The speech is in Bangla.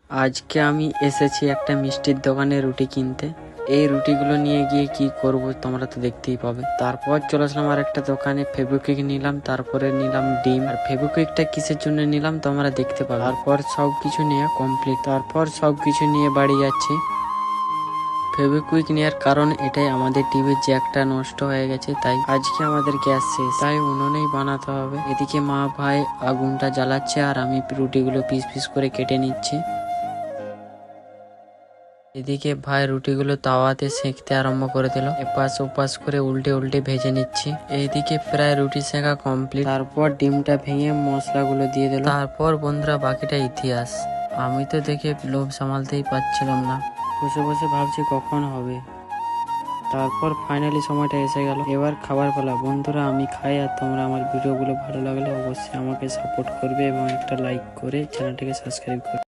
আজকে আমি এসেছি একটা মিষ্টির দোকানে রুটি কিনতে। এই রুটিগুলো নিয়ে গিয়ে কি করব তোমরা তো দেখতেই পাবে। তারপর চলে আসলাম আর একটা দোকানে, ফেভিকুইক নিলাম, তারপরে নিলাম ডিম। আর ফেভিকুইকটা কিসের জন্য নিলাম তোমরা দেখতে পাবে। তারপর সবকিছু নিয়ে কমপ্লিট, তারপর সবকিছু নিয়ে বাড়ি যাচ্ছি। ফেভিকুইক নেওয়ার কারণ এটাই, আমাদের টিভির জ্যাকটা নষ্ট হয়ে গেছে, তাই আজকে আমাদের গ্যাস শেষ, তাই উনুনেই বানাতে হবে। এদিকে মা ভাই আগুনটা জ্বালাচ্ছে আর আমি রুটিগুলো পিস পিস করে কেটে নিচ্ছি। এদিকে ভাই রুটিগুলো তাওয়াতে সেঁকতে আরম্ভ করে দিল, এপাশ ওপাশ করে উল্টে উল্টে ভেজে নিচ্ছি। এইদিকে প্রায় রুটি সেঁকা কমপ্লিট, তারপর ডিমটা ভেঙে মশলাগুলো দিয়ে দিল। তারপর বন্ধুরা বাকিটা ইতিহাস। আমি তো দেখে লোভ সামালতেই পারছিলাম না, বসে বসে ভাবছি কখন হবে। তারপর ফাইনালি সময়টা এসে গেল, এবার খাবার পালা। বন্ধুরা আমি খাই, আর তোমরা আমার ভিডিওগুলো ভালো লাগলে অবশ্যই আমাকে সাপোর্ট করবে এবং একটা লাইক করে চ্যানেলটাকে সাবস্ক্রাইব করবে।